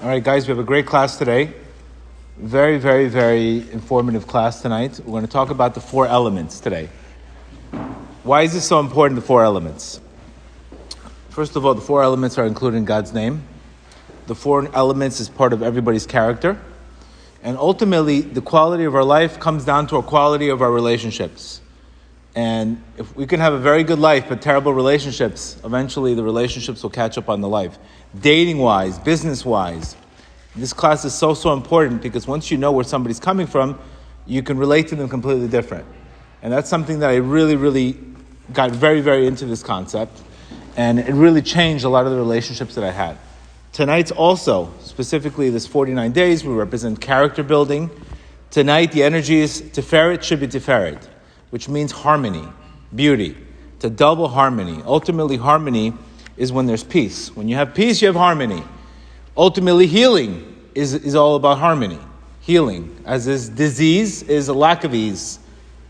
All right, guys, we have a great class today. Very, very, very informative class tonight. We're going to talk about the 4 elements today. Why is this so important, the 4 elements? First of all, the 4 elements are included in God's name. The 4 elements is part of everybody's character. And ultimately, the quality of our life comes down to a quality of our relationships. And if we can have a very good life but terrible relationships, eventually the relationships will catch up on the life. Dating-wise, business-wise, this class is so important because once you know where somebody's coming from, you can relate to them completely different. And that's something that I really, really got very, very into this concept. And it really changed a lot of the relationships that I had. Tonight's also, specifically this 49 days, we represent character building. Tonight, the energy is Tiferet should be Tiferet, which means harmony, beauty. It's a double harmony. Ultimately, harmony is when there's peace. When you have peace, you have harmony. Ultimately, healing is all about harmony. Healing, as is disease, is a lack of ease.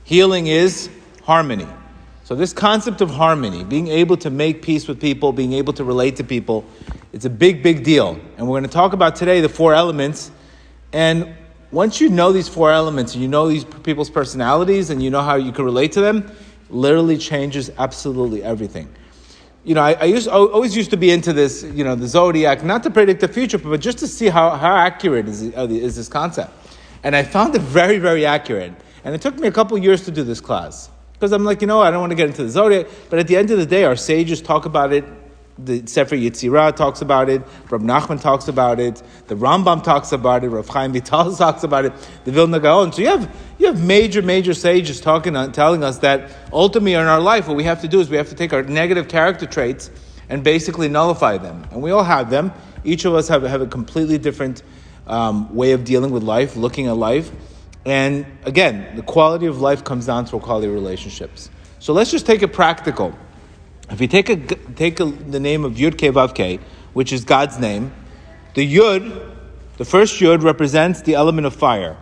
Healing is harmony. So this concept of harmony, being able to make peace with people, being able to relate to people, it's a big, big deal. And we're going to talk about today the 4 elements. And once you know these 4 elements, and you know these people's personalities, and you know how you can relate to them, literally changes absolutely everything. You know, I always used to be into this, you know, the zodiac, not to predict the future, but just to see how accurate is this concept. And I found it very, very accurate. And it took me a couple years to do this class. Because I'm like, I don't want to get into the zodiac. But at the end of the day, our sages talk about it. The Sefer Yetzirah talks about it. Rav Nachman talks about it. The Rambam talks about it. Rav Chaim Vital talks about it. The Vilna Gaon. So you have major sages telling us that ultimately in our life, what we have to do is we have to take our negative character traits and basically nullify them. And we all have them. Each of us have a completely different way of dealing with life, looking at life. And again, the quality of life comes down to a quality of relationships. So let's just take it practical. If you take the name of Yud Kei Vav Kei, which is God's name, the Yud, the first Yud represents the element of fire,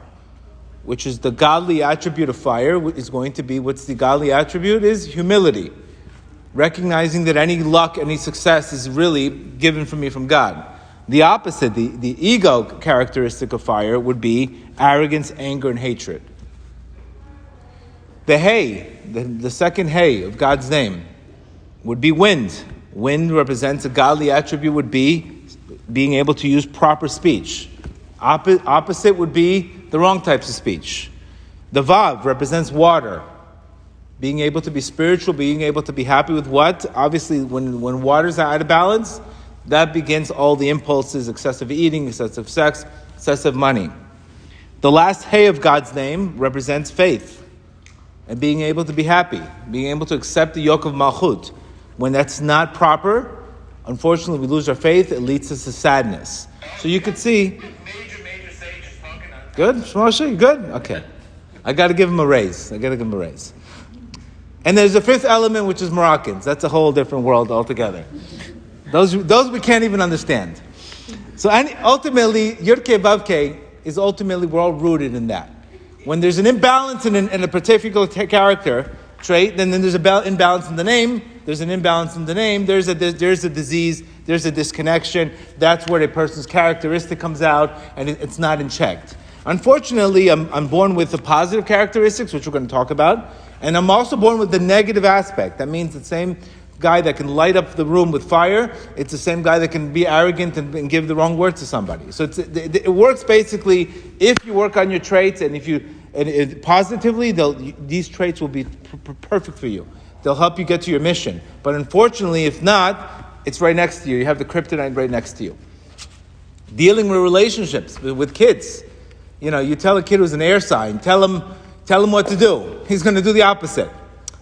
which is the godly attribute of fire. Is going to be, what's the godly attribute? Is humility. Recognizing that any luck, any success is really given from me from God. The opposite, the ego characteristic of fire would be arrogance, anger, and hatred. The Hay, the second Hay of God's name, would be wind. Wind represents a godly attribute, would be being able to use proper speech. Opposite would be the wrong types of speech. The Vav represents water. Being able to be spiritual, being able to be happy with what? Obviously, when water's out of balance, that begins all the impulses, excessive eating, excessive sex, excessive money. The last Hay of God's name represents faith and being able to be happy, being able to accept the yoke of Malchut. When that's not proper, unfortunately, we lose our faith. It leads us to sadness. So you could see. Major sages talking on. Good, Moshe, you good? Okay. I got to give him a raise. And there's a 5th element, which is Moroccans. That's a whole different world altogether. Those we can't even understand. So ultimately, Yud Kei Vav Kei is ultimately, we're all rooted in that. When there's an imbalance in a particular character trait, then there's an imbalance in the name. There's an imbalance in the name. There's a disease. There's a disconnection. That's where a person's characteristic comes out, and it's not in check. Unfortunately, I'm born with the positive characteristics, which we're going to talk about, and I'm also born with the negative aspect. That means the same guy that can light up the room with fire, it's the same guy that can be arrogant and give the wrong word to somebody. So it works basically if you work on your traits, and positively, these traits will be perfect for you. They'll help you get to your mission. But unfortunately, if not, it's right next to you. You have the kryptonite right next to you. Dealing with relationships with kids. You tell a kid who's an air sign, tell him what to do. He's going to do the opposite.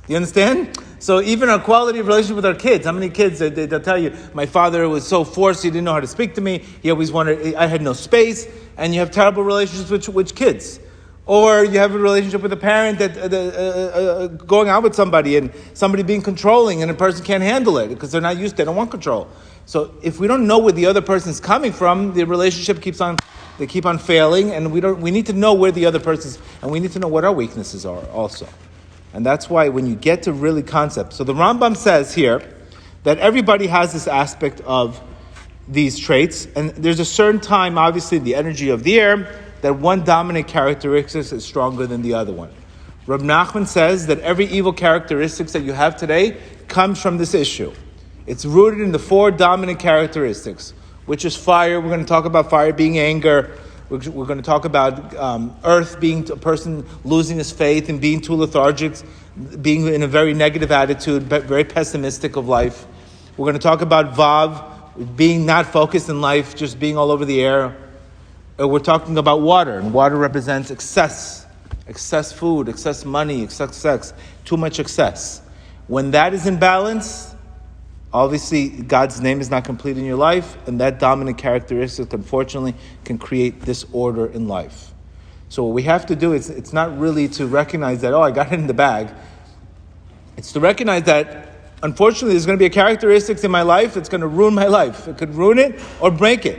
You understand? So even our quality of relationship with our kids, how many kids, they'll tell you, my father was so forced, he didn't know how to speak to me, he always wanted, I had no space, and you have terrible relationships with kids. Or you have a relationship with a parent that going out with somebody and somebody being controlling and a person can't handle it because they're not used to it, they don't want control. So if we don't know where the other person's coming from, the relationship keep on failing, and we need to know where the other person's, and we need to know what our weaknesses are also. And that's why when you get to really concepts, so the Rambam says here that everybody has this aspect of these traits. And there's a certain time, obviously, the energy of the air, that one dominant characteristic is stronger than the other one. Rab Nachman says that every evil characteristics that you have today comes from this issue. It's rooted in the 4 dominant characteristics, which is fire. We're going to talk about fire being anger. We're going to talk about earth being a person losing his faith and being too lethargic, being in a very negative attitude, but very pessimistic of life. We're going to talk about Vav, being not focused in life, just being all over the air. We're talking about water, and water represents excess food, excess money, excess sex, too much excess. When that is in balance, obviously, God's name is not complete in your life, and that dominant characteristic, unfortunately, can create disorder in life. So what we have to do is, it's not really to recognize that, I got it in the bag. It's to recognize that, unfortunately, there's going to be a characteristics in my life that's going to ruin my life. It could ruin it or break it.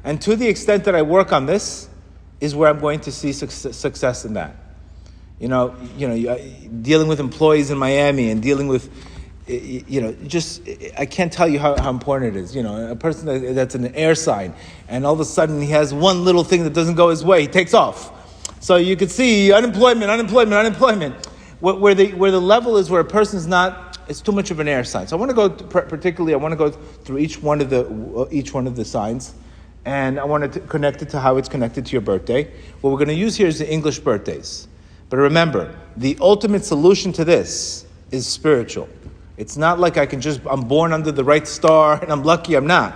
And to the extent that I work on this, is where I'm going to see success in that. Dealing with employees in Miami and dealing with I can't tell you how important it is. A person that's an air sign, and all of a sudden he has one little thing that doesn't go his way, he takes off. So you could see unemployment. Where the level is where a person's not, it's too much of an air sign. So I want to go through each one of the signs, and I want to connect it to how it's connected to your birthday. What we're going to use here is the English birthdays. But remember, the ultimate solution to this is spiritual. It's not like I'm born under the right star and I'm lucky. I'm not.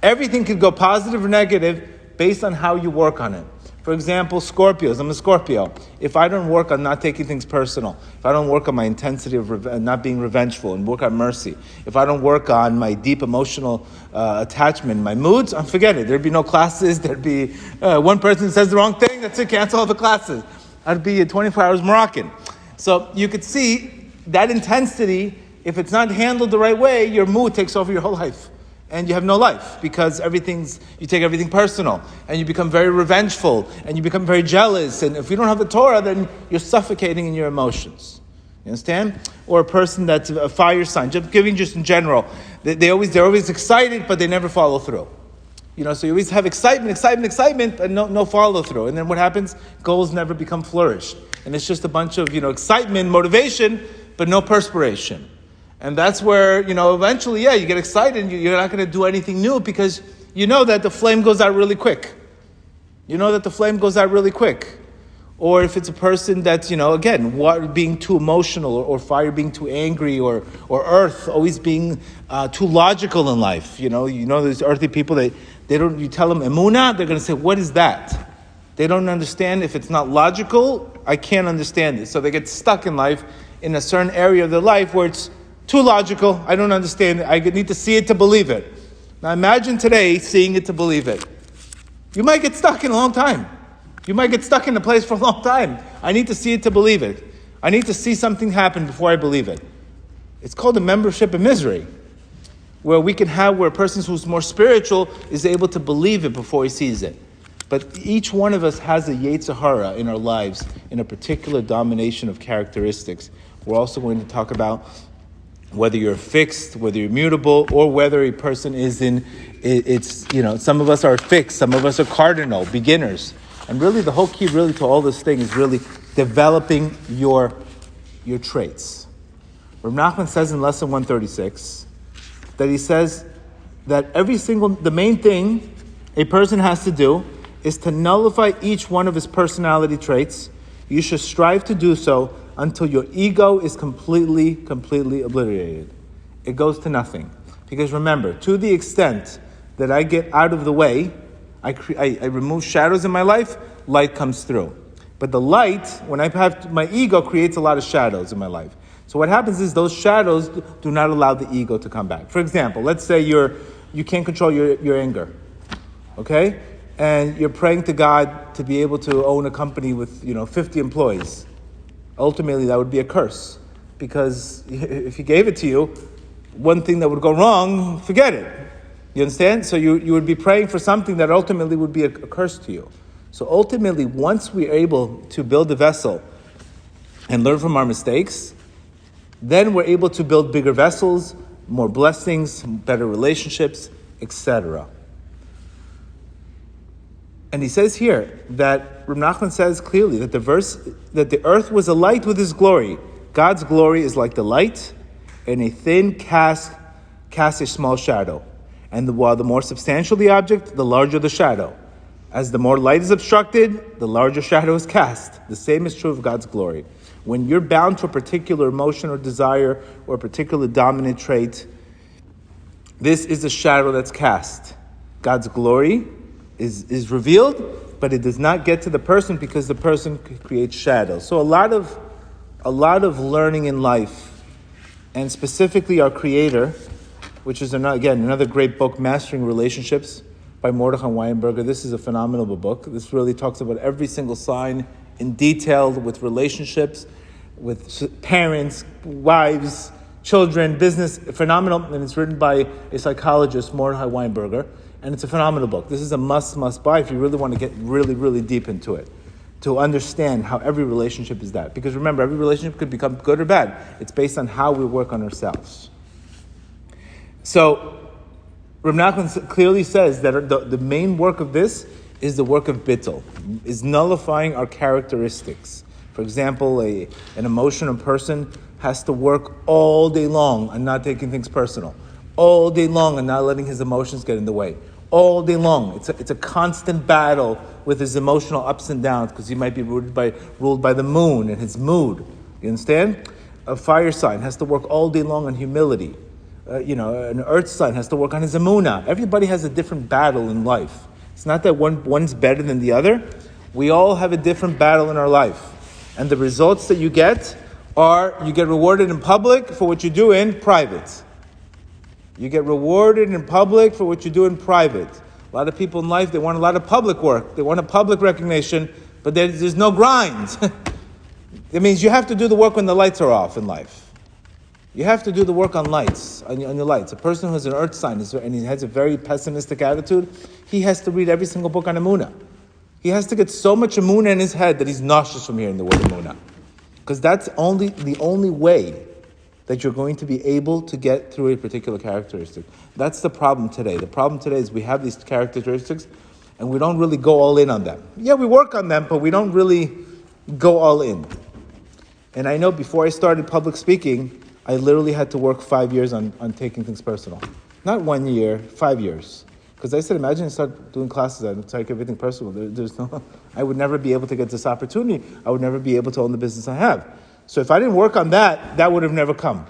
Everything could go positive or negative based on how you work on it. For example, Scorpios. I'm a Scorpio. If I don't work on not taking things personal, if I don't work on my intensity of not being revengeful and work on mercy, if I don't work on my deep emotional attachment, my moods, forget it. There'd be no classes. There'd be one person says the wrong thing, that's it, cancel all the classes. I'd be 24 hours Moroccan. So you could see that intensity. If it's not handled the right way, your mood takes over your whole life. And you have no life because you take everything personal. And you become very revengeful. And you become very jealous. And if you don't have the Torah, then you're suffocating in your emotions. You understand? Or a person that's a fire sign. Just in general. They're always excited, but they never follow through. So you always have excitement, but no follow through. And then what happens? Goals never become flourished. And it's just a bunch of, excitement, motivation, but no perspiration. And that's where, eventually, you get excited and you're not going to do anything new because you know that the flame goes out really quick. Or if it's a person that's, again, water being too emotional or fire being too angry or earth always being too logical in life. There's earthy people that you tell them emunah, they're going to say, what is that? They don't understand. If it's not logical, I can't understand it. So they get stuck in life in a certain area of their life where it's too logical. I don't understand it. I need to see it to believe it. Now imagine today seeing it to believe it. You might get stuck in a long time. You might get stuck in a place for a long time. I need to see it to believe it. I need to see something happen before I believe it. It's called a membership in misery, where a person who's more spiritual is able to believe it before he sees it. But each one of us has a Yetzer Hara in our lives in a particular domination of characteristics. We're also going to talk about whether you're fixed, whether you're mutable, or whether a person is some of us are fixed, some of us are cardinal, beginners. And really the whole key to all this thing is really developing your traits. Rav Nachman says in lesson 136 that he says that the main thing a person has to do is to nullify each one of his personality traits. You should strive to do so until your ego is completely obliterated. It goes to nothing. Because remember, to the extent that I get out of the way, I remove shadows in my life, light comes through. But the light, when I have my ego, creates a lot of shadows in my life. So what happens is those shadows do not allow the ego to come back. For example, let's say you can't control your anger, okay? And you're praying to God to be able to own a company with 50 employees. Ultimately, that would be a curse, because if he gave it to you, one thing that would go wrong, forget it. You understand? So you would be praying for something that ultimately would be a curse to you. So ultimately, once we're able to build a vessel and learn from our mistakes, then we're able to build bigger vessels, more blessings, better relationships, etc. And he says here that Rav Nachman says clearly that the earth was alight with his glory. God's glory is like the light, and a thin cast casts a small shadow. And while the more substantial the object, the larger the shadow. As the more light is obstructed, the larger shadow is cast. The same is true of God's glory. When you're bound to a particular emotion or desire or a particular dominant trait, this is the shadow that's cast. God's glory is revealed, but it does not get to the person because the person creates shadows. So a lot of learning in life, and specifically our Creator, which is another great book, Mastering Relationships by Mordechai Weinberger. This is a phenomenal book. This really talks about every single sign in detail with relationships, with parents, wives, children, business. Phenomenal, and it's written by a psychologist, Mordechai Weinberger. And it's a phenomenal book. This is a must buy if you really want to get really, really deep into it, to understand how every relationship is that. Because remember, every relationship could become good or bad. It's based on how we work on ourselves. So, Rav Nachman clearly says that the main work of this is the work of bittul, is nullifying our characteristics. For example, an emotional person has to work all day long on not taking things personal, all day long on not letting his emotions get in the way. All day long. It's a constant battle with his emotional ups and downs because he might be ruled by the moon and his mood. You understand? A fire sign has to work all day long on humility. An earth sign has to work on his emunah. Everybody has a different battle in life. It's not that one's better than the other. We all have a different battle in our life. And the results that you get are you get rewarded in public for what you do in private. You get rewarded in public for what you do in private. A lot of people in life, they want a lot of public work. They want a public recognition, but there's no grind. It means you have to do the work when the lights are off in life. You have to do the work on lights, on your lights. A person who has an earth sign and he has a very pessimistic attitude, he has to read every single book on Emunah. He has to get so much Emunah in his head that he's nauseous from hearing the word Emunah. Because that's the only way that you're going to be able to get through a particular characteristic. That's the problem today. The problem today is we have these characteristics and we don't really go all in on them. Yeah, we work on them, but we don't really go all in. And I know before I started public speaking, I literally had to work 5 years on taking things personal. Not 1 year, 5 years. Because I said, imagine I start doing classes and take everything personal. I would never be able to get this opportunity. I would never be able to own the business I have. So if I didn't work on that would have never come.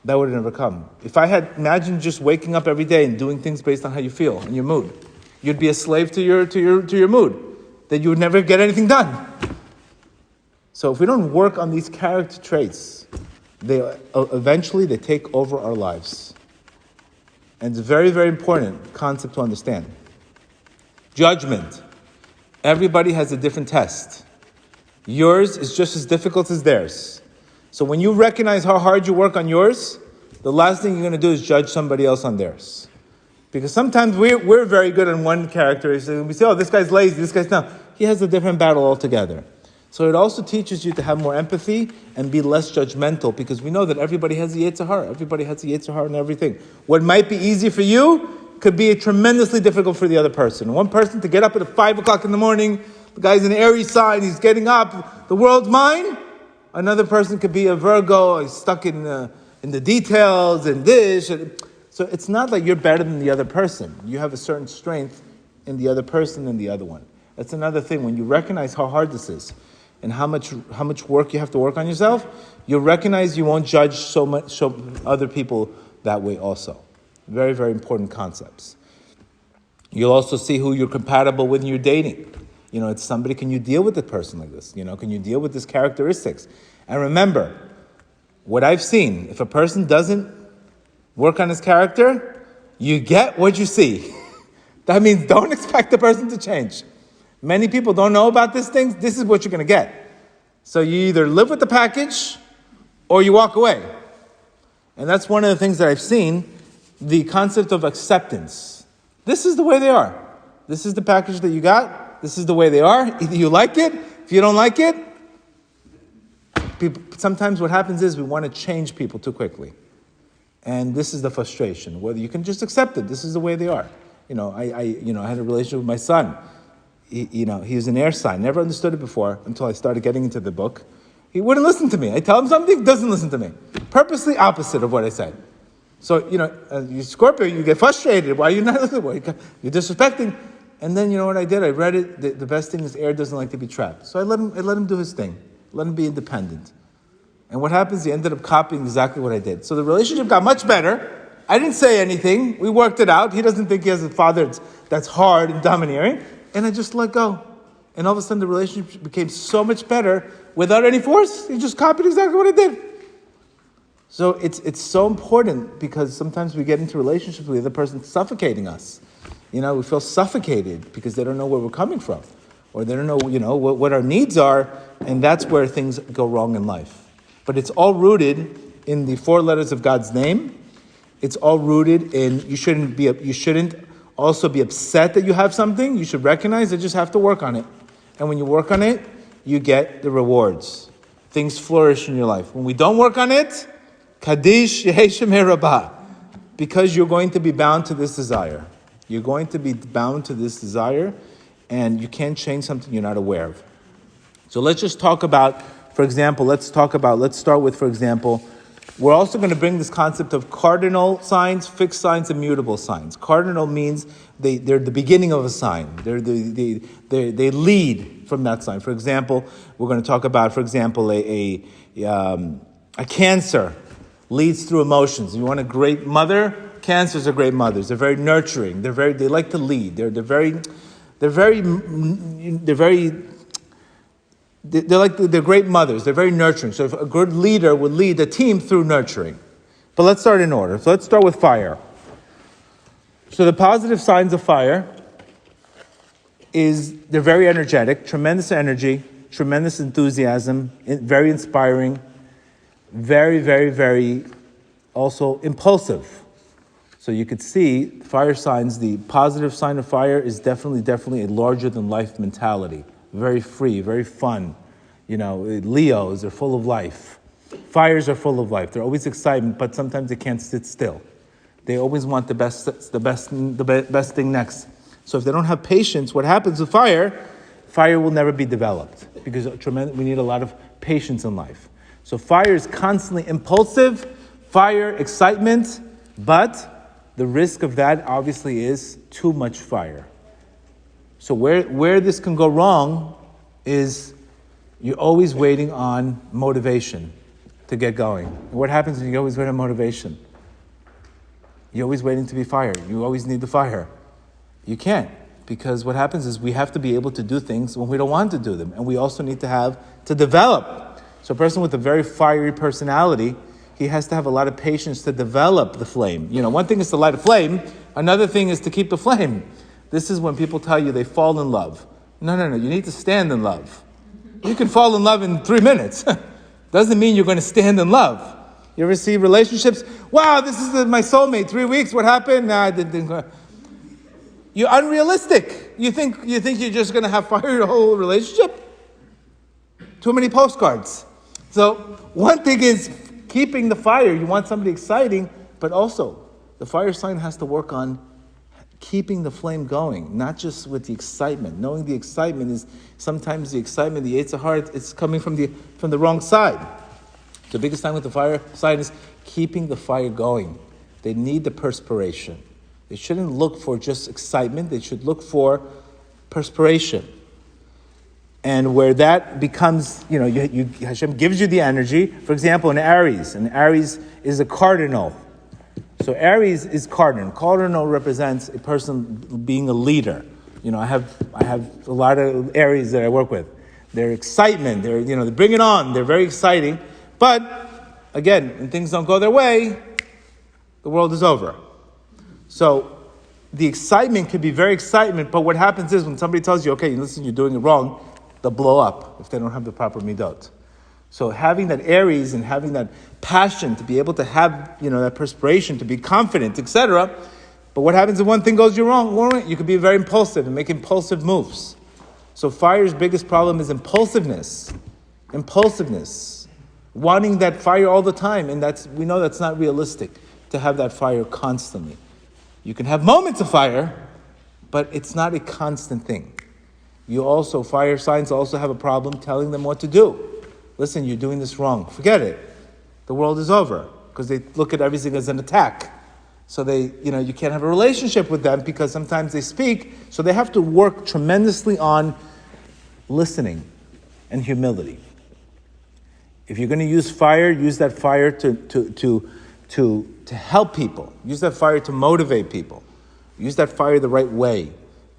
That would have never come. If I had, imagine just waking up every day and doing things based on how you feel and your mood. You'd be a slave to your mood. That you would never get anything done. So if we don't work on these character traits, eventually they take over our lives. And it's a very, very important concept to understand. Judgment. Everybody has a different test. Yours is just as difficult as theirs. So when you recognize how hard you work on yours, the last thing you're going to do is judge somebody else on theirs. Because sometimes we're very good on one characteristic, and we say, oh, this guy's lazy, this guy's not. He has a different battle altogether. So it also teaches you to have more empathy and be less judgmental, because we know that everybody has a Yetzer Hara. Everybody has a Yetzer Hara and everything. What might be easy for you could be tremendously difficult for the other person. One person to get up at 5 o'clock in the morning, the guy's an Aries sign, he's getting up, the world's mine. Another person could be a Virgo, he's stuck in the details and this. So it's not like you're better than the other person. You have a certain strength in the other person than the other one. That's another thing. When you recognize how hard this is and how much work you have to work on yourself, you'll recognize you won't judge so other people that way also. Very, very important concepts. You'll also see who you're compatible with when you're dating. It's somebody, can you deal with a person like this? Can you deal with these characteristics? And remember, what I've seen, if a person doesn't work on his character, you get what you see. That means don't expect the person to change. Many people don't know about these things. This is what you're going to get. So you either live with the package or you walk away. And that's one of the things that I've seen, the concept of acceptance. This is the way they are. This is the package that you got. This is the way they are. Either you like it. If you don't like it, sometimes what happens is we want to change people too quickly. And this is the frustration. Whether you can just accept it. This is the way they are. I had a relationship with my son. He was an air sign. Never understood it before until I started getting into the book. He wouldn't listen to me. I tell him something, he doesn't listen to me. Purposely opposite of what I said. So, you Scorpio, you get frustrated. Why are you not listening? You're disrespecting. And then, you know what I did? I read it. The best thing is air doesn't like to be trapped. So I let him do his thing. Let him be independent. And what happens? He ended up copying exactly what I did. So the relationship got much better. I didn't say anything. We worked it out. He doesn't think he has a father that's hard and domineering. And I just let go. And all of a sudden the relationship became so much better without any force. He just copied exactly what I did. So it's so important because sometimes we get into relationships with the other person suffocating us. We feel suffocated because they don't know where we're coming from. Or they don't know, what our needs are. And that's where things go wrong in life. But it's all rooted in the 4 letters of God's name. It's all rooted in you shouldn't also be upset that you have something. You should recognize that you just have to work on it. And when you work on it, you get the rewards. Things flourish in your life. When we don't work on it, Kaddish Yeheshem Rabah, because you're going to be bound to this desire. You're going to be bound to this desire, and you can't change something you're not aware of. So let's just talk about, for example, let's start with, for example, we're also going to bring this concept of cardinal signs, fixed signs, and mutable signs. Cardinal means they're the beginning of a sign. They lead from that sign. For example, we're going to talk about, for example, a Cancer leads through emotions. You want a great mother? Cancers are great mothers. They're very nurturing. They like to lead. They're great mothers. They're very nurturing. So if a good leader would lead a team through nurturing. But let's start in order. So let's start with fire. So the positive signs of fire is they're very energetic, tremendous energy, tremendous enthusiasm, very inspiring, very, very, very also impulsive. So you could see fire signs, the positive sign of fire is definitely a larger than life mentality. Very free, very fun. Leos are full of life. Fires are full of life. They're always excitement, but sometimes they can't sit still. They always want the best thing next. So if they don't have patience, what happens with fire? Fire will never be developed because we need a lot of patience in life. So fire is constantly impulsive, fire, excitement, but the risk of that obviously is too much fire. So where this can go wrong is you're always waiting on motivation to get going. And what happens when you always wait on motivation? You're always waiting to be fired. You always need the fire. You can't, because what happens is we have to be able to do things when we don't want to do them. And we also need to develop. So a person with a very fiery personality, he has to have a lot of patience to develop the flame. One thing is to light a flame. Another thing is to keep the flame. This is when people tell you they fall in love. No. You need to stand in love. You can fall in love in 3 minutes. Doesn't mean you're going to stand in love. You ever see relationships? Wow, this is my soulmate. 3 weeks. What happened? Nah, I didn't. You're unrealistic. You think you're just going to have fire your whole relationship? Too many postcards. So one thing is keeping the fire. You want somebody exciting, but also the fire sign has to work on keeping the flame going, not just with the excitement. Knowing the excitement is sometimes the excitement, the Yetzer Hara, it's coming from the wrong side. The biggest time with the fire sign is keeping the fire going. They need the perspiration. They shouldn't look for just excitement. They should look for perspiration. And where that becomes, Hashem gives you the energy. For example, an Aries is a cardinal. So Aries is cardinal. Cardinal represents a person being a leader. I have a lot of Aries that I work with. They're excitement. They bring it on. They're very exciting. But again, when things don't go their way, the world is over. So the excitement could be very excitement, but what happens is when somebody tells you, okay, listen, you're doing it wrong, they'll blow up if they don't have the proper midot. So having that Aries and having that passion to be able to have, that perspiration, to be confident, etc. But what happens if one thing goes wrong? You could be very impulsive and make impulsive moves. So fire's biggest problem is impulsiveness. Wanting that fire all the time. And we know that's not realistic to have that fire constantly. You can have moments of fire, but it's not a constant thing. Fire signs also have a problem telling them what to do. Listen, you're doing this wrong. Forget it. The world is over, because they look at everything as an attack. So you can't have a relationship with them because sometimes they speak. So they have to work tremendously on listening and humility. If you're going to use fire, use that fire to help people. Use that fire to motivate people. Use that fire the right way.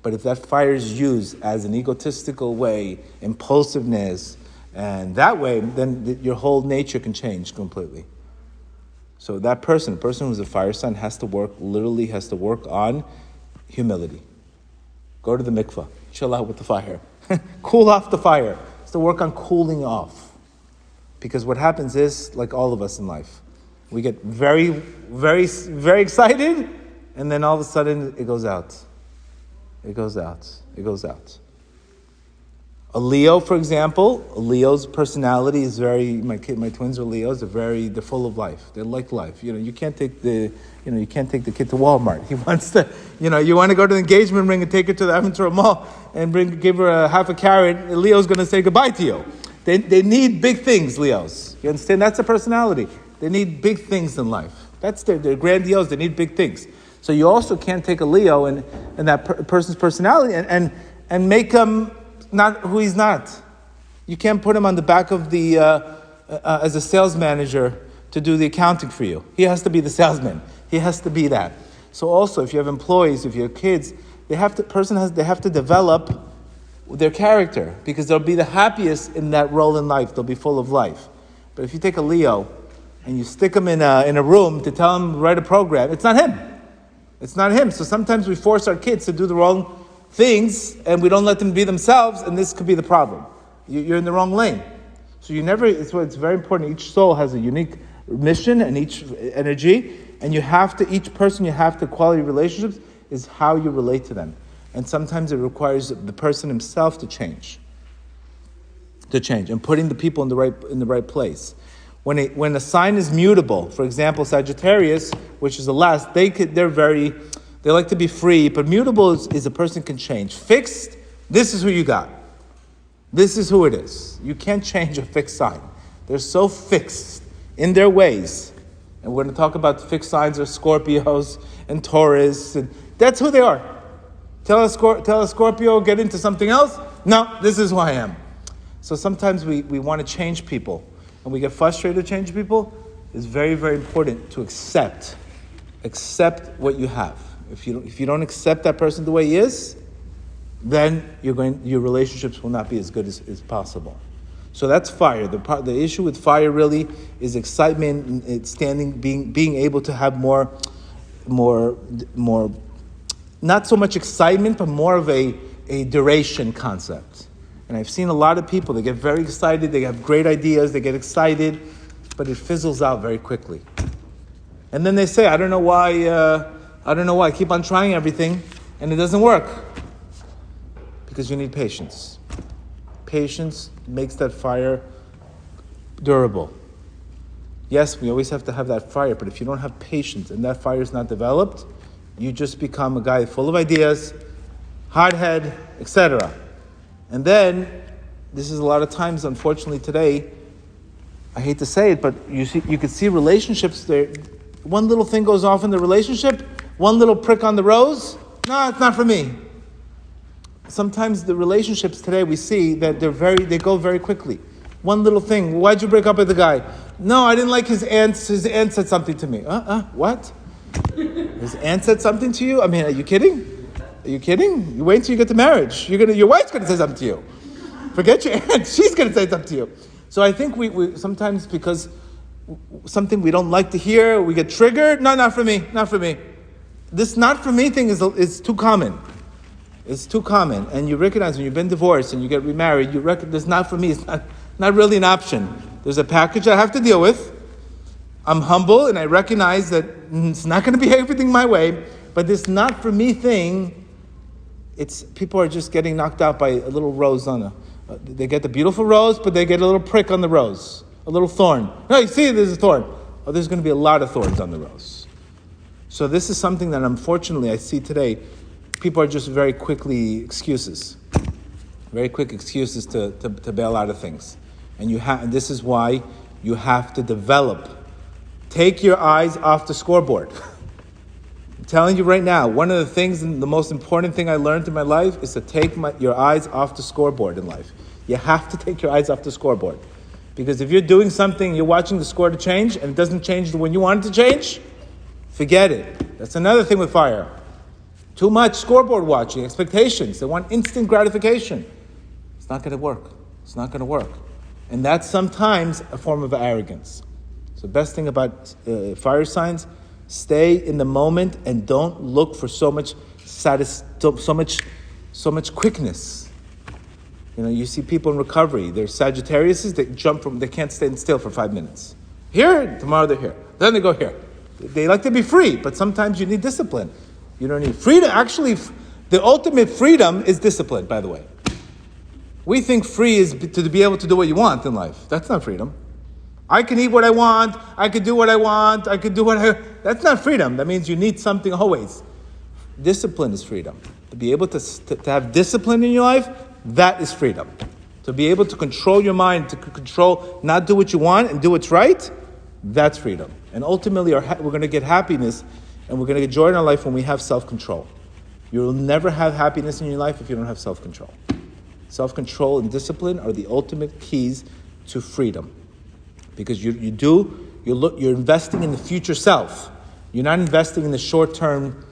But if that fire is used as an egotistical way, impulsiveness, and that way, then your whole nature can change completely. So that person who's a fire sign has to work on humility. Go to the mikvah, chill out with the fire. Cool off the fire. It's to work on cooling off. Because what happens is, like all of us in life, we get very, very, very excited, and then all of a sudden it goes out. It goes out. A Leo, for example, a Leo's personality is my twins are Leos. They're full of life. They like life. You can't take the kid to Walmart. He wants to, you want to go to the engagement ring and take her to the Aventura Mall and give her a half a carrot. Leo's going to say goodbye to you. They need big things, Leos. You understand? That's a personality. They need big things in life. They're grandiose. They need big things. So you also can't take a Leo and that person's personality and make him not who he's not. You can't put him on the back of the as a sales manager to do the accounting for you. He has to be the salesman. He has to be that. So also, if you have employees, if you have kids, they have to develop their character, because they'll be the happiest in that role in life. They'll be full of life. But if you take a Leo and you stick him in a room to tell him to write a program, it's not him. It's not him. So sometimes we force our kids to do the wrong things, and we don't let them be themselves, and this could be the problem. You're in the wrong lane. So it's very important. Each soul has a unique mission and each energy, and each person you have to quality relationships is how you relate to them. And sometimes it requires the person himself to change, and putting the people in the right place. When a sign is mutable, for example, Sagittarius, which is the last, they like to be free, but mutable is a person can change. Fixed, this is who you got. This is who it is. You can't change a fixed sign. They're so fixed in their ways. And we're going to talk about the fixed signs of Scorpios and Taurus, and that's who they are. Tell a Scorpio, get into something else. No, this is who I am. So sometimes we want to change people, and we get frustrated to change people. It's very, very important to accept what you have. If you don't accept that person the way he is, then your relationships will not be as good as possible. So that's fire. The issue with fire really is excitement. It's being able to have more, not so much excitement, but more of a duration concept. And I've seen a lot of people, they get very excited, they have great ideas, they get excited, but it fizzles out very quickly. And then they say, I don't know why, I keep on trying everything, and it doesn't work. Because you need patience. Patience makes that fire durable. Yes, we always have to have that fire, but if you don't have patience and that fire is not developed, you just become a guy full of ideas, hardhead, etc. And then, this is a lot of times, unfortunately today, I hate to say it, but you can see relationships there. One little thing goes off in the relationship, one little prick on the rose, no, it's not for me. Sometimes the relationships today, we see that they go very quickly. One little thing, why'd you break up with the guy? No, I didn't like his aunt said something to me. What? His aunt said something to you? I mean, are you kidding? You wait until you get to marriage. Your wife's going to say something to you. Forget your aunt. She's going to say something to you. So I think we sometimes, because something we don't like to hear, we get triggered. No, not for me. This not for me thing is too common. It's too common. And you recognize when you've been divorced and you get remarried, you recognize this not for me. It's not really an option. There's a package I have to deal with. I'm humble and I recognize that it's not going to be everything my way, but this not for me thing, people are just getting knocked out by a little rose they get the beautiful rose, but they get a little prick on the rose, a little thorn. No, you see, there's a thorn. Oh, there's going to be a lot of thorns on the rose. So this is something that unfortunately I see today. people are just very quickly excuses. Very quick excuses to bail out of things. And this is why you have to develop. Take your eyes off the scoreboard. I'm telling you right now, one of the things, and the most important thing I learned in my life is to take your eyes off the scoreboard in life. You have to take your eyes off the scoreboard. Because if you're doing something, you're watching the score to change, and it doesn't change when you want it to change, forget it. That's another thing with fire. Too much scoreboard watching, expectations. They want instant gratification. It's not going to work. It's not going to work. And that's sometimes a form of arrogance. So the best thing about fire signs, stay in the moment and don't look for so much quickness. You see people in recovery, they're Sagittariuses, they can't stand still for 5 minutes. Here, tomorrow they're here. Then they go here. They like to be free, but sometimes you need discipline. You don't need freedom. Actually, the ultimate freedom is discipline, by the way. We think free is to be able to do what you want in life. That's not freedom. I can eat what I want. I can do what I want. I can do That's not freedom. That means you need something always. Discipline is freedom. To be able to have discipline in your life, that is freedom. To be able to control your mind, to not do what you want and do what's right, that's freedom. And ultimately, we're going to get happiness and we're going to get joy in our life when we have self-control. You'll never have happiness in your life if you don't have self-control. Self-control and discipline are the ultimate keys to freedom. Because you're investing in the future self. You're not investing in the short-term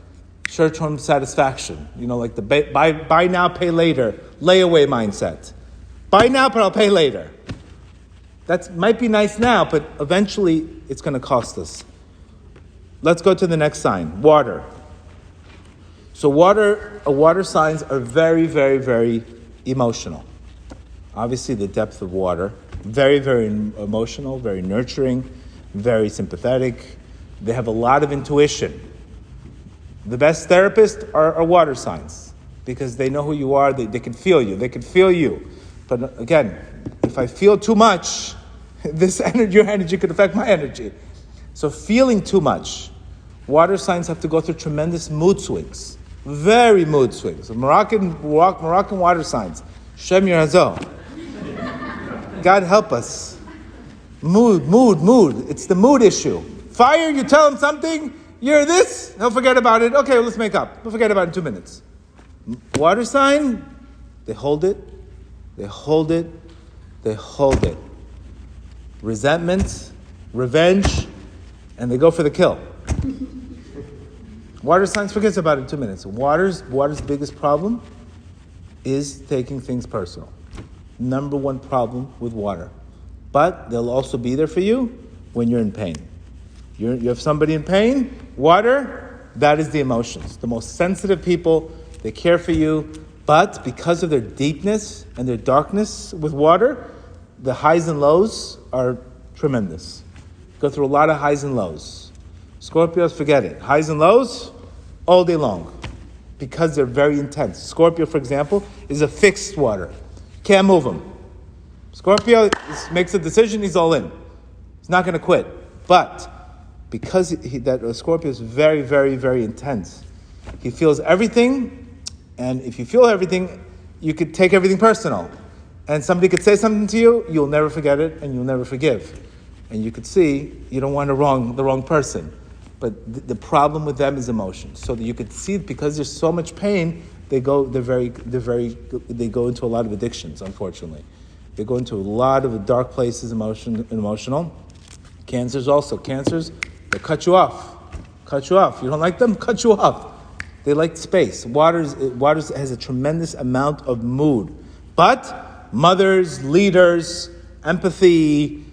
satisfaction. Like the buy now, pay later, layaway mindset. Buy now, but I'll pay later. That might be nice now, but eventually it's going to cost us. Let's go to the next sign, water. So water signs are very, very, very emotional. Obviously, the depth of water, very, very emotional, very nurturing, very sympathetic. They have a lot of intuition. The best therapists are water signs because they know who you are. They can feel you. They can feel you. But again, if I feel too much, your energy could affect my energy. So feeling too much, water signs have to go through tremendous mood swings. Very mood swings. Moroccan water signs. Shem Yirazo. God help us. Mood. It's the mood issue. Fire, you tell him something, you're this, he'll forget about it. Okay, well, let's make up. We'll forget about it in 2 minutes. Water sign, they hold it. Resentment, revenge, and they go for the kill. Water signs forgets about it in 2 minutes. Water's biggest problem is taking things personal. Number one problem with water. But they'll also be there for you when you're in pain. You have somebody in pain, water, that is the emotions. The most sensitive people, they care for you, but because of their deepness and their darkness with water, the highs and lows are tremendous. Go through a lot of highs and lows. Scorpios, forget it. Highs and lows, all day long, because they're very intense. Scorpio, for example, is a fixed water. Can't move him. Scorpio makes a decision, he's all in. He's not going to quit. But because Scorpio is very, very, very intense, he feels everything, and if you feel everything, you could take everything personal. And somebody could say something to you, you'll never forget it, and you'll never forgive. And you could see you don't want the wrong person. But the problem with them is emotion. So that you could see, because there's so much pain, they go into a lot of addictions, unfortunately. They go into a lot of dark places, emotional. Cancers, they cut you off. You don't like them? Cut you off. They like space. Water has a tremendous amount of mood. But mothers, leaders, empathy,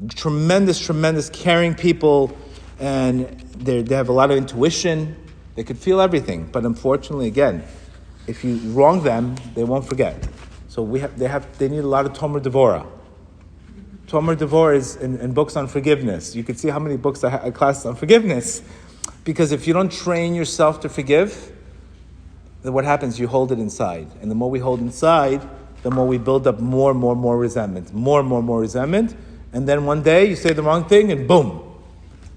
tremendous caring people, and they have a lot of intuition. They could feel everything. But unfortunately, again, if you wrong them, they won't forget. So they need a lot of Tomer Devora. Tomer Devora is in books on forgiveness. You can see how many books I have classes on forgiveness. Because if you don't train yourself to forgive, then what happens? You hold it inside. And the more we hold inside, the more we build up more and more resentment. More resentment. And then one day you say the wrong thing and boom.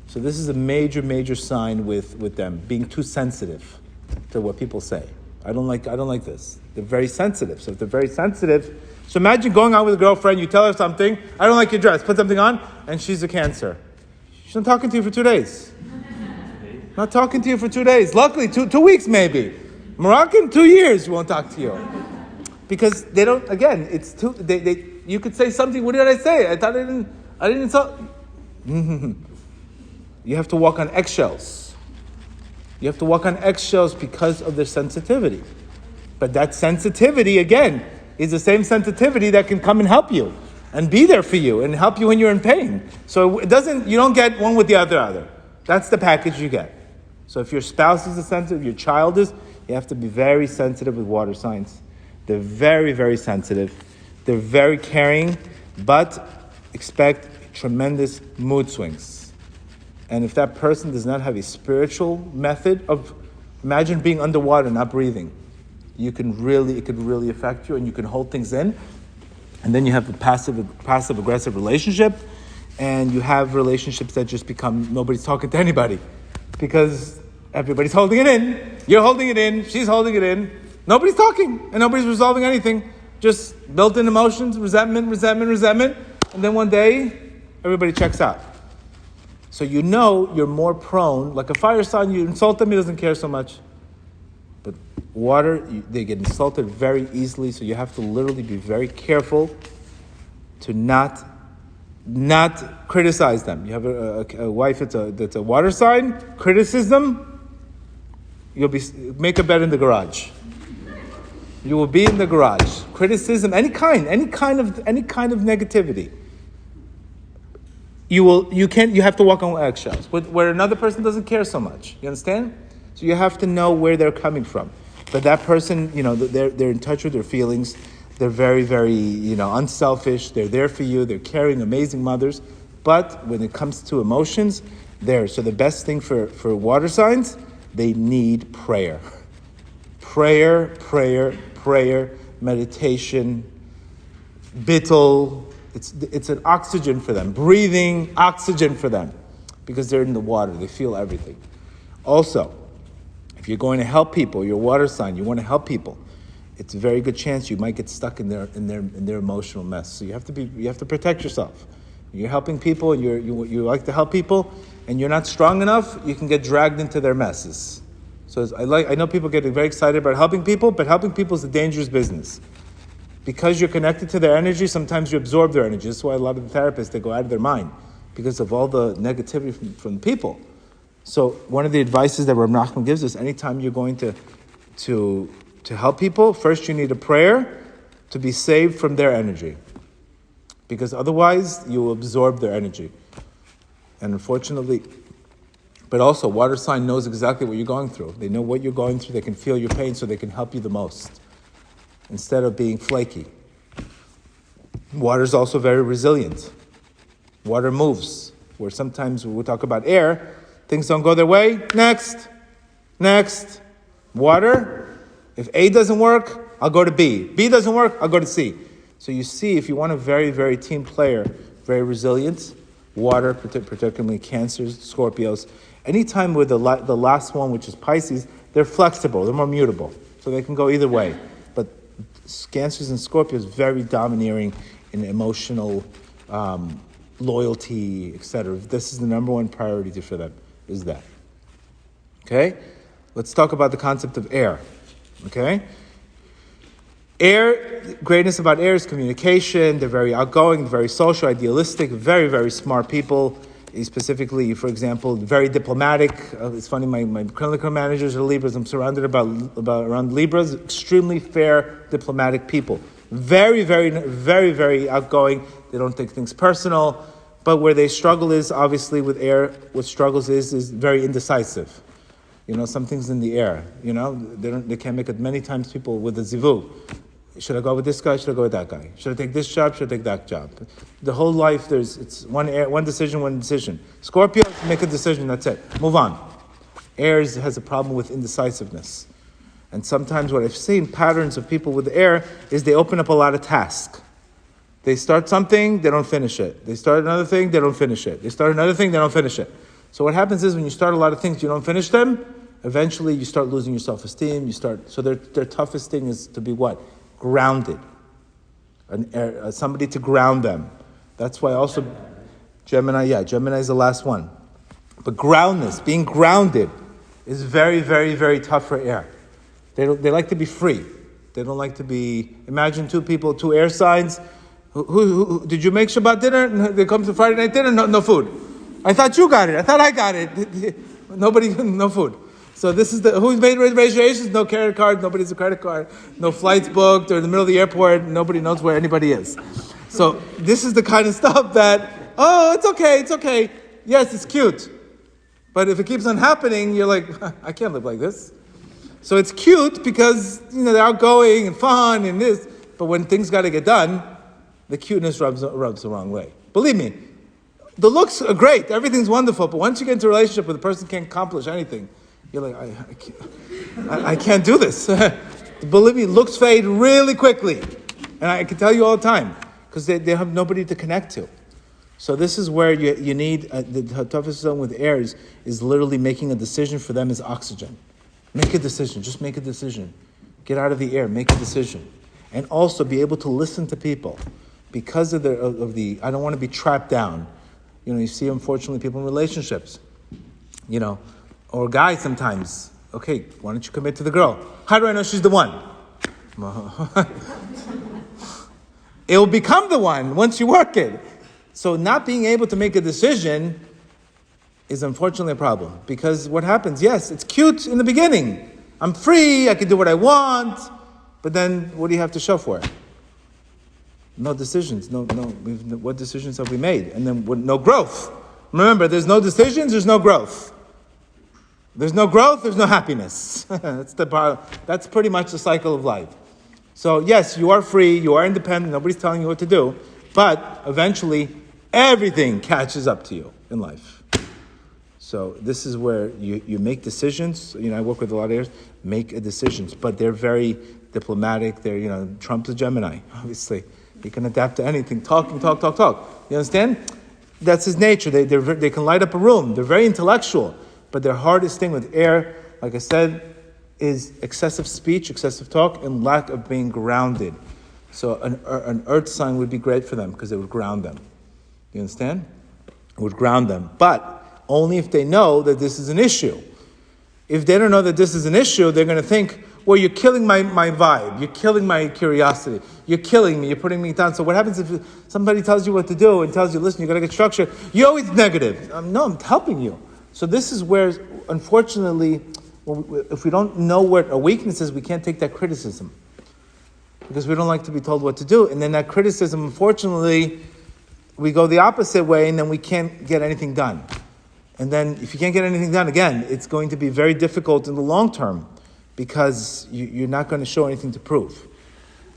So this is a major sign with them, being too sensitive to what people say. I don't like this. They're very sensitive. So if they're very sensitive, so imagine going out with a girlfriend, you tell her something, I don't like your dress, put something on, and she's a Cancer. She's not talking to you for 2 days. Not talking to you for 2 days. Luckily, 2 weeks maybe. Moroccan, 2 years, she won't talk to you. Because they don't, again, it's too, you could say something, what did I say? I didn't insult. You have to walk on eggshells. You have to walk on eggshells because of their sensitivity. But that sensitivity, again, is the same sensitivity that can come and help you and be there for you and help you when you're in pain. So you don't get one with the other. That's the package you get. So if your spouse is sensitive, your child is, you have to be very sensitive with water signs. They're very, very sensitive. They're very caring, but expect tremendous mood swings. And if that person does not have a spiritual method of, imagine being underwater, not breathing. It could really affect you, and you can hold things in. And then you have a passive-aggressive relationship, and you have relationships that just become, nobody's talking to anybody. Because everybody's holding it in. You're holding it in. She's holding it in. Nobody's talking, and nobody's resolving anything. Just built-in emotions, resentment. And then one day, everybody checks out. So you know you're more prone, like a fire sign, you insult them, he doesn't care so much. But water, they get insulted very easily, so you have to literally be very careful to not criticize them. You have a wife that's a water sign, criticism, make a bed in the garage. You will be in the garage. Criticism, any kind of negativity. You have to walk on eggshells, where another person doesn't care so much. You understand? So you have to know where they're coming from. But that person, they're in touch with their feelings. They're very, very, unselfish. They're there for you. They're caring, amazing mothers. But when it comes to emotions, so the best thing for water signs, they need prayer. Prayer, meditation, bittul. It's an oxygen for them. Breathing, oxygen for them. Because they're in the water. They feel everything. Also, if you're going to help people, you're a water sign, you want to help people, it's a very good chance you might get stuck in their emotional mess. So you have to protect yourself. You're helping people, and you like to help people, and you're not strong enough, you can get dragged into their messes. So I know people get very excited about helping people, but helping people is a dangerous business. Because you're connected to their energy, sometimes you absorb their energy. That's why a lot of the therapists, they go out of their mind because of all the negativity from people. So one of the advices that Rav Nachman gives us, anytime you're going to help people, first you need a prayer to be saved from their energy. Because otherwise, you will absorb their energy. And unfortunately, but also, water sign knows exactly what you're going through. They know what you're going through. They can feel your pain, so they can help you the most. Instead of being flaky. Water is also very resilient. Water moves. Where sometimes when we talk about air, things don't go their way. Next. Water, if A doesn't work, I'll go to B. B doesn't work, I'll go to C. So you see, if you want a very, very team player, very resilient, water, particularly Cancers, Scorpios, anytime with the last one, which is Pisces, they're flexible, they're more mutable. So they can go either way. But Cancers and Scorpios, very domineering in emotional loyalty, etc. This is the number one priority for them, is that. Okay? Let's talk about the concept of air. Okay? Air, greatness about air is communication. They're very outgoing, very social, idealistic, very, very smart people. Specifically, for example, very diplomatic. It's funny, my clinical managers are Libras. I'm surrounded around Libras. Extremely fair, diplomatic people. Very, very, very, very outgoing. They don't take things personal. But where they struggle is, obviously, with air, what struggles is very indecisive. Some things in the air. They can't make it many times. People with a zivu. Should I go with this guy? Should I go with that guy? Should I take this job? Should I take that job? The whole life, it's one decision. Scorpios, make a decision, that's it. Move on. Aries has a problem with indecisiveness. And sometimes what I've seen, patterns of people with air, is they open up a lot of tasks. They start something, they don't finish it. They start another thing, they don't finish it. They start another thing, they don't finish it. So what happens is when you start a lot of things, you don't finish them, eventually you start losing your self-esteem. So their toughest thing is to be what? Grounded. Somebody to ground them. That's why also Gemini is the last one. But being grounded, is very, very, very tough for air. They like to be free. They don't like to be. Imagine two air signs. Who did you make Shabbat dinner? They come to Friday night dinner. No food. I thought you got it. I thought I got it. Nobody, no food. So this is who's made reservations? No credit card. Nobody's a credit card. No flights booked. Or in the middle of the airport. Nobody knows where anybody is. So this is the kind of stuff that it's okay. Yes, it's cute. But if it keeps on happening, you're like, I can't live like this. So it's cute because, they're outgoing and fun and this. But when things got to get done, the cuteness rubs the wrong way. Believe me, the looks are great. Everything's wonderful. But once you get into a relationship where the person can't accomplish anything, you're like, I can't do this. Believe me, looks fade really quickly. And I can tell you all the time because they have nobody to connect to. So this is where you need, the toughest zone with Aries is literally making a decision for them is oxygen. Make a decision. Just make a decision. Get out of the air. Make a decision. And also be able to listen to people. Because of the I don't want to be trapped down. You see, unfortunately, people in relationships. Or guys sometimes. Okay, why don't you commit to the girl? How do I know she's the one? It will become the one once you work it. So not being able to make a decision is unfortunately a problem. Because what happens, yes, it's cute in the beginning. I'm free, I can do what I want. But then what do you have to show for it? No decisions. No. What decisions have we made? And then no growth. Remember, there's no decisions, there's no growth. There's no growth, there's no happiness. That's pretty much the cycle of life. So yes, you are free, you are independent, nobody's telling you what to do. But eventually, everything catches up to you in life. So this is where you make decisions. I work with a lot of Aries, make decisions. But they're very diplomatic. They're, Trump's a Gemini, obviously. He can adapt to anything. Talk. You understand? That's his nature. They can light up a room. They're very intellectual. But their hardest thing with air, like I said, is excessive speech, excessive talk, and lack of being grounded. So an earth sign would be great for them because it would ground them. You understand? It would ground them. But only if they know that this is an issue. If they don't know that this is an issue, they're going to think, well, you're killing my vibe. You're killing my curiosity. You're killing me. You're putting me down. So what happens if somebody tells you what to do and tells you, listen, you got to get structure? You're always negative. No, I'm helping you. So this is where, unfortunately, if we don't know what our weakness is, we can't take that criticism. Because we don't like to be told what to do. And then that criticism, unfortunately, we go the opposite way and then we can't get anything done. And then if you can't get anything done, again, it's going to be very difficult in the long term because you're not going to show anything to prove.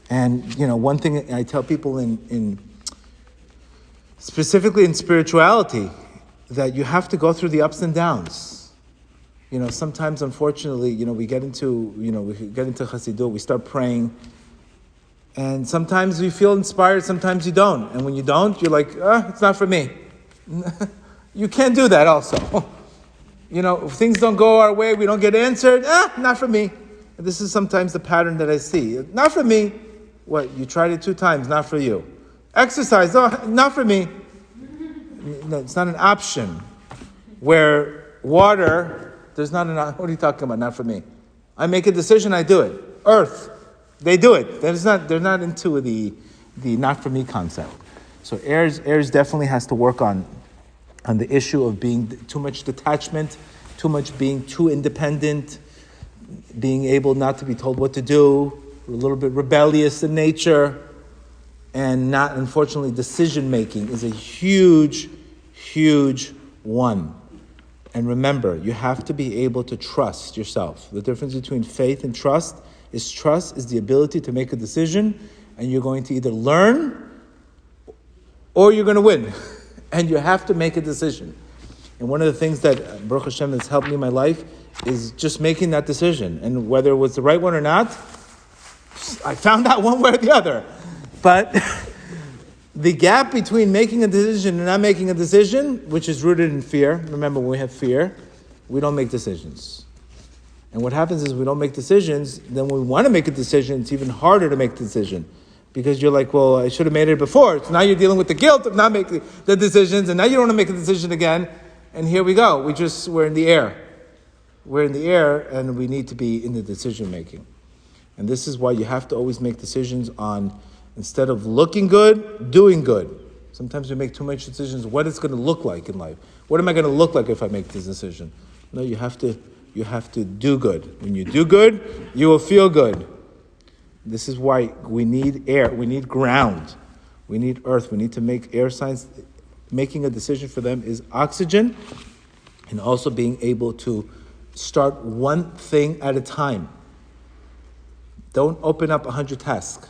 And, one thing I tell people in specifically in spirituality, that you have to go through the ups and downs. Sometimes, unfortunately, we get into Chassidut, we start praying, and sometimes we feel inspired, sometimes you don't. And when you don't, you're like, it's not for me. You can't do that also. If things don't go our way, we don't get answered, not for me. And this is sometimes the pattern that I see. Not for me. What, you tried it 2 times, not for you. Exercise, not for me. No, it's not an option. Where water, there's not an option. What are you talking about? Not for me. I make a decision, I do it. Earth, they do it. They're not into the not for me concept. So Aries definitely has to work on the issue of being too much detachment, being too independent, being able not to be told what to do, a little bit rebellious in nature, and not, unfortunately, decision making is a huge, huge one. And remember, you have to be able to trust yourself. The difference between faith and trust is the ability to make a decision, and you're going to either learn or you're going to win. And you have to make a decision. And one of the things that Baruch Hashem has helped me in my life is just making that decision. And whether it was the right one or not, I found out one way or the other. But the gap between making a decision and not making a decision, which is rooted in fear. Remember, when we have fear, we don't make decisions. And what happens is we don't make decisions. Then when we want to make a decision, it's even harder to make the decision. Because you're like, well, I should have made it before. So now you're dealing with the guilt of not making the decisions, and now you don't want to make a decision again. And here we go. We're in the air. We're in the air, and we need to be in the decision making. And this is why you have to always make decisions on, instead of looking good, doing good. Sometimes we make too much decisions, what it's going to look like in life. What am I going to look like if I make this decision? No, you have to do good. When you do good, you will feel good. This is why we need air, we need ground, we need earth, we need to make air signs. Making a decision for them is oxygen, and also being able to start one thing at a time. Don't open up 100 tasks.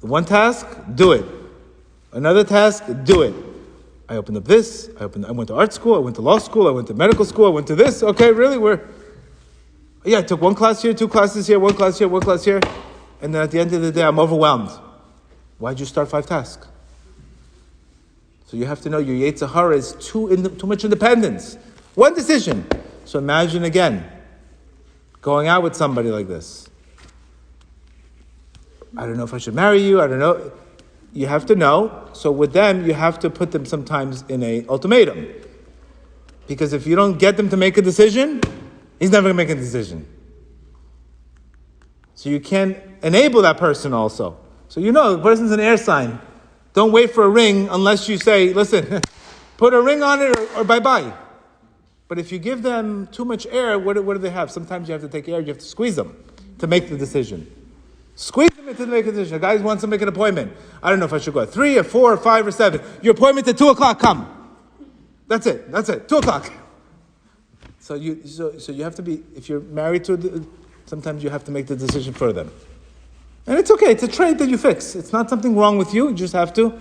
One task, do it. Another task, do it. I opened up this, I went to art school, I went to law school, I went to medical school, I went to this. Okay, really? I took one class here, 2 classes here, 1 class here, 1 class here. And then at the end of the day, I'm overwhelmed. Why'd you start 5 tasks? So you have to know your Yetzer Hara is too much independence. One decision. So imagine again, going out with somebody like this. I don't know if I should marry you, I don't know. You have to know. So with them, you have to put them sometimes in an ultimatum. Because if you don't get them to make a decision, he's never going to make a decision. So you can enable that person also. So the person's an air sign. Don't wait for a ring unless you say, listen, put a ring on it or bye-bye. But if you give them too much air, what do they have? Sometimes you have to take air, you have to squeeze them to make the decision. Squeeze them into make a decision. A guy wants to make an appointment. I don't know if I should go at 3 or 4 or 5 or 7. Your appointment at 2 o'clock, come. That's it, 2 o'clock. So you have to be, if you're married sometimes you have to make the decision for them. And it's okay, it's a trait that you fix. It's not something wrong with you just have to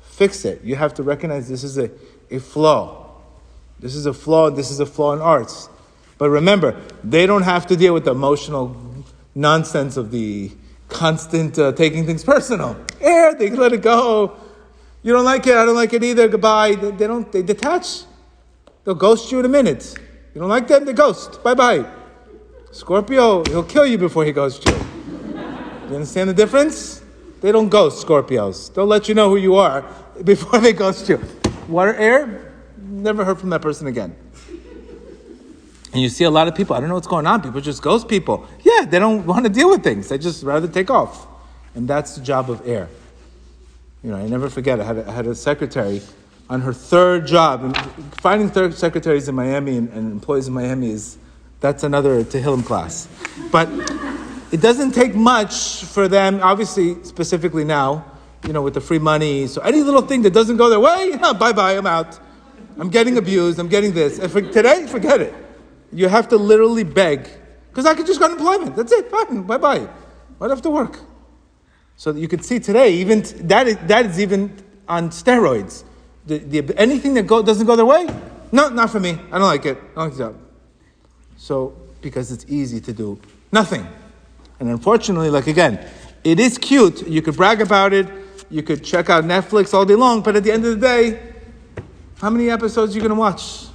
fix it. You have to recognize this is a flaw. This is a flaw in arts. But remember, they don't have to deal with the emotional nonsense of the constant taking things personal. They can let it go. You don't like it, I don't like it either, goodbye. They detach. They'll ghost you in a minute. You don't like them, they ghost. Bye-bye. Scorpio, he'll kill you before he ghosts you. You understand the difference? They don't ghost Scorpios. They'll let you know who you are before they ghost you. Water, air, never heard from that person again. And you see a lot of people, I don't know what's going on, people just ghost people. Yeah, they don't want to deal with things. They just rather take off. And that's the job of air. I never forget, I had a secretary on her 3rd job. And finding 3rd secretaries in Miami and employees in Miami that's another Tehillim class. But it doesn't take much for them, obviously, specifically now, with the free money. So any little thing that doesn't go their way, bye-bye, I'm out. I'm getting abused, I'm getting this. And today, forget it. You have to literally beg. Because I could just go on unemployment. That's it, fine, bye-bye. I'd have to work. So you can see today, even that is even on steroids. Anything that doesn't go their way, no, not for me. I don't like it. I don't like the job. So, because it's easy to do nothing. And unfortunately, again, it is cute. You could brag about it. You could check out Netflix all day long. But at the end of the day, how many episodes are you going to watch?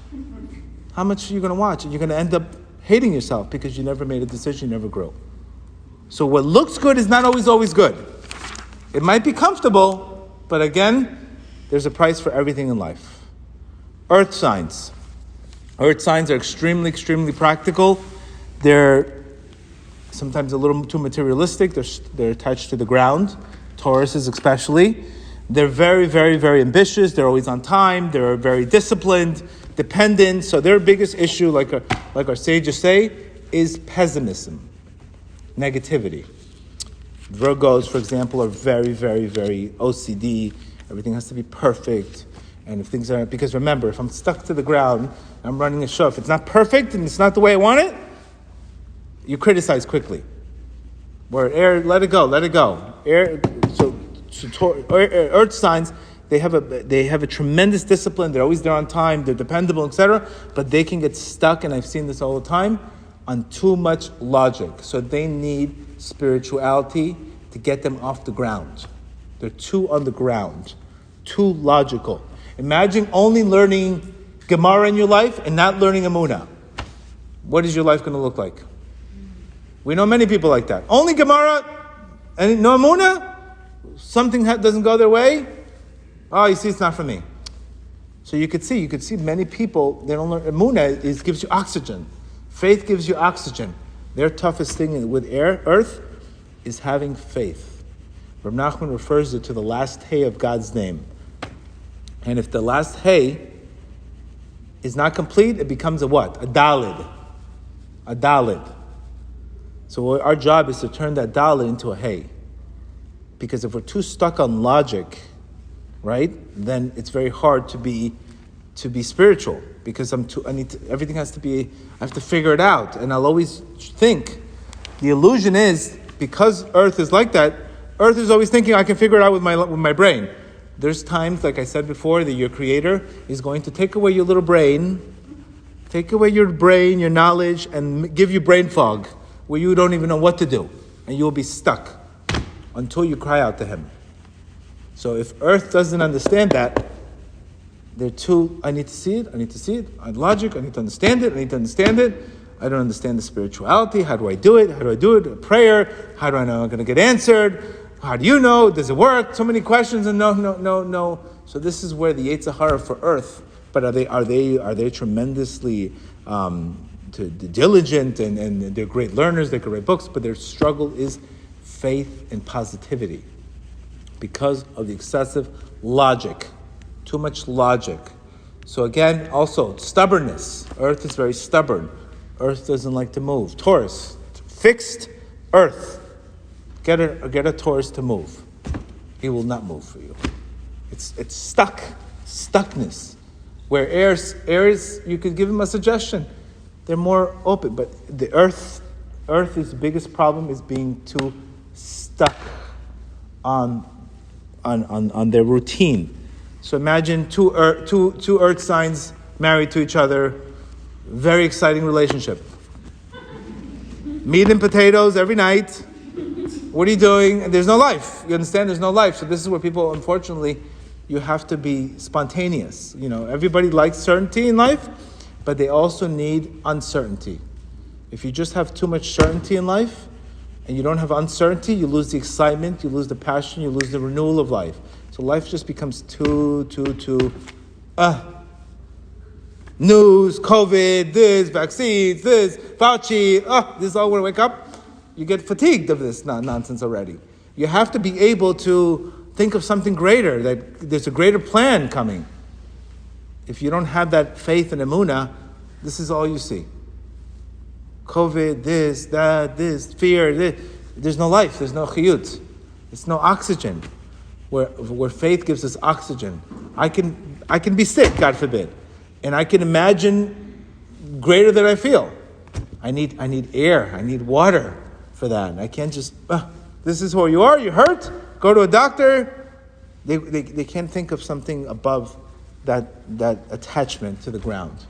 How much are you going to watch? And you're going to end up hating yourself because you never made a decision, you never grew. So what looks good is not always good. It might be comfortable, but again, there's a price for everything in life. Earth signs. Earth signs are extremely, extremely practical. They're sometimes a little too materialistic. They're attached to the ground. Tauruses especially. They're very, very, very ambitious. They're always on time. They're very disciplined, dependent. So their biggest issue, like our sages say, is pessimism, negativity. Virgos, for example, are very, very, very OCD. Everything has to be perfect. And if things aren't, because remember, if I'm stuck to the ground, I'm running a show. If it's not perfect and it's not the way I want it, you criticize quickly. Where air, let it go. Earth signs, they have a tremendous discipline. They're always there on time. They're dependable, etc. But they can get stuck, and I've seen this all the time, on too much logic. So they need spirituality to get them off the ground. They're too on the ground, too logical. Imagine only learning Gemara in your life and not learning Emunah. what is your life going to look like? We know many people like that. Only Gemara and no Emunah? Something doesn't go their way? Oh, you see, it's not for me. So you could see many people, they don't learn. Emunah gives you oxygen. Faith gives you oxygen. Their toughest thing with earth is having faith. Rav Nachman refers it to the last hey of God's name. And if the last hey is not complete, it becomes a what? A dalid. A dalid. So our job is to turn that dalid into a hey. Because if we're too stuck on logic, right, then it's very hard to be spiritual. Because everything has to be, I have to figure it out. And I'll always think, the illusion is, because Earth is like that, Earth is always thinking I can figure it out with my brain. There's times, like I said before, that your Creator is going to take away your little brain, your knowledge, and give you brain fog, where you don't even know what to do. And you'll be stuck until you cry out to Him. So if Earth doesn't understand that, I need to see it. On logic, I need to understand it. I don't understand the spirituality. How do I do it? Prayer. How do I know I'm going to get answered? How do you know? Does it work? So many questions and no. So this is where the Yetzer Hara for Earth. But are they tremendously diligent and they're great learners? They can write books, but their struggle is faith and positivity because of the excessive logic. Too much logic. So again, also stubbornness. Earth is very stubborn. Earth doesn't like to move. Taurus, fixed Earth. Get a Taurus to move. He will not move for you. It's stuckness. Where Aries, you could give him a suggestion. They're more open, but the Earth's biggest problem is being too stuck on their routine. So imagine two earth signs married to each other, very exciting relationship. Meat and potatoes every night. What are you doing? And there's no life. You understand? There's no life. So this is where people, unfortunately, you have to be spontaneous. Everybody likes certainty in life, but they also need uncertainty. If you just have too much certainty in life, and you don't have uncertainty, you lose the excitement, you lose the passion, you lose the renewal of life. So life just becomes too news, COVID, this, vaccines, this, Fauci, this is all when I wake up. You get fatigued of this nonsense already. You have to be able to think of something greater, that there's a greater plan coming. If you don't have that faith and emunah, this is all you see. COVID, this, that, this, fear, this. There's no life, there's no chiyut. It's no oxygen. Where faith gives us oxygen. I can be sick, God forbid, and I can imagine greater than I feel. I need air, I need water for that. And I can't just, this is who you are, you hurt, go to a doctor. They can't think of something above that attachment to the ground.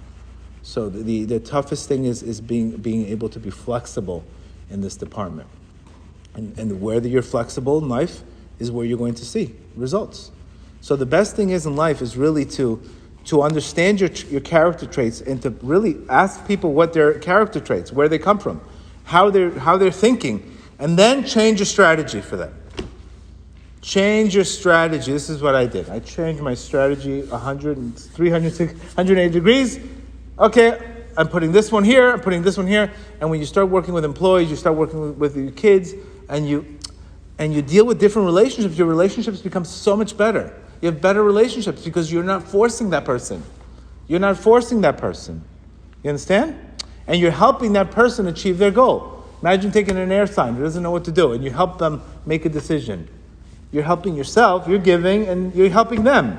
So the toughest thing is being able to be flexible in this department. And whether you're flexible in life is where you're going to see results. So the best thing is in life is really to understand your character traits and to really ask people what their character traits, where they come from, how they're thinking, and then change your strategy for them. Change your strategy. This is what I did. I changed my strategy 180 degrees. Okay, I'm putting this one here, I'm putting this one here. And when you start working with employees, you start working with your kids, and you deal with different relationships, your relationships become so much better. You have better relationships because you're not forcing that person. You understand? And you're helping that person achieve their goal. Imagine taking an air sign who doesn't know what to do, and you help them make a decision. You're helping yourself, you're giving, and you're helping them.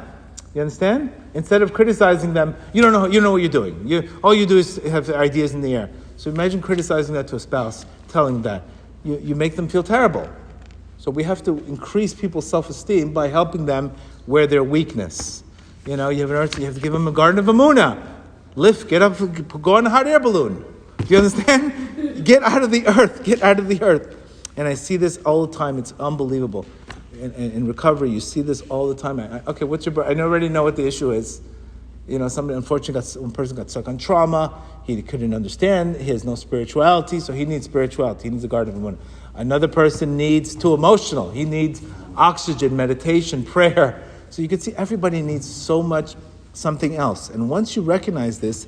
You understand? Instead of criticizing them, you know what you're doing. All you do is have ideas in the air. So imagine criticizing that to a spouse, telling them that. You make them feel terrible. So we have to increase people's self-esteem by helping them where their weakness. You have an earth, you have to give them a garden of Emunah. Lift, get up, go on a hot air balloon. Do you understand? Get out of the earth. And I see this all the time. It's unbelievable. In recovery, you see this all the time. Okay, what's your? I already know what the issue is. One person got stuck on trauma. He couldn't understand. He has no spirituality, so he needs spirituality. He needs a guard of Emunah. Another person needs too emotional. He needs oxygen, meditation, prayer. So you can see everybody needs so much something else. And once you recognize this,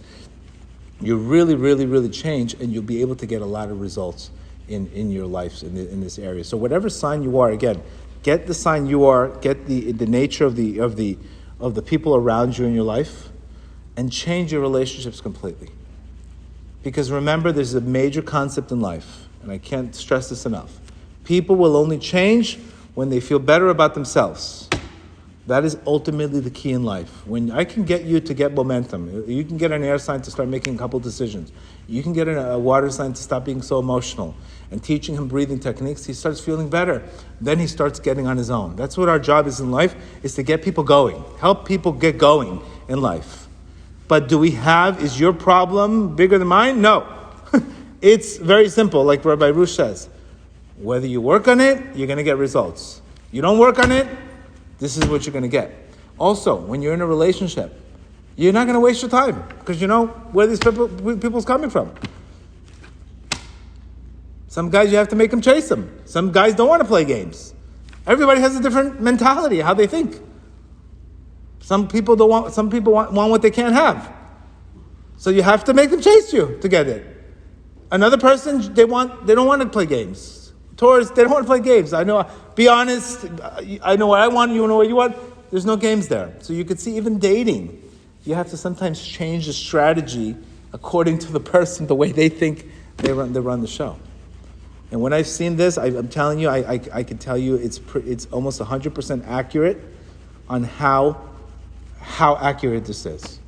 you really, really, really change, and you'll be able to get a lot of results in your life in this area. So whatever sign you are, again, get the sign you are, get the nature of the people around you in your life, and change your relationships completely. Because remember, there's a major concept in life, and I can't stress this enough. People will only change when they feel better about themselves. That is ultimately the key in life. When I can get you to get momentum, you can get an air sign to start making a couple decisions. You can get a water sign to stop being so emotional. And teaching him breathing techniques, he starts feeling better. Then he starts getting on his own. That's what our job is in life, is to get people going. Help people get going in life. But is your problem bigger than mine? No. It's very simple, like Rabbi Rush says. Whether you work on it, you're going to get results. You don't work on it, this is what you're going to get. Also, when you're in a relationship, you're not going to waste your time, because you know where these people's coming from. Some guys, you have to make them chase them. Some guys don't want to play games. Everybody has a different mentality, how they think. Some people want what they can't have. So you have to make them chase you to get it. Another person, they don't want to play games. Taurus, they don't want to play games. I know, be honest, I know what I want, you know what you want. There's no games there. So you could see even dating, you have to sometimes change the strategy according to the person, the way they think they run the show. And when I've seen this, I'm telling you, I can tell you it's almost 100% accurate on how accurate this is.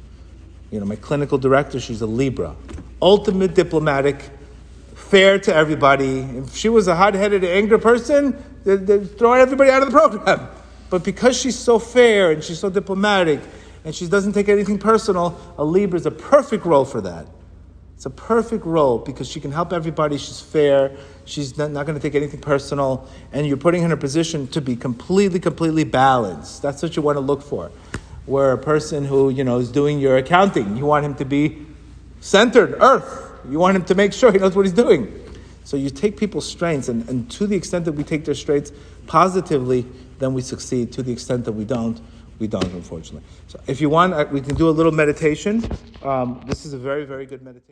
My clinical director, she's a Libra. Ultimate diplomatic, fair to everybody. If she was a hot-headed, angry person, they'd throw everybody out of the program. But because she's so fair and she's so diplomatic and she doesn't take anything personal, a Libra is a perfect role for that. It's a perfect role because she can help everybody. She's fair. She's not going to take anything personal. And you're putting her in a position to be completely balanced. That's what you want to look for. Where a person who, is doing your accounting, you want him to be centered, earth. You want him to make sure he knows what he's doing. So you take people's strengths, and to the extent that we take their strengths positively, then we succeed. To the extent that we don't, unfortunately. So if you want, we can do a little meditation. This is a very, very good meditation.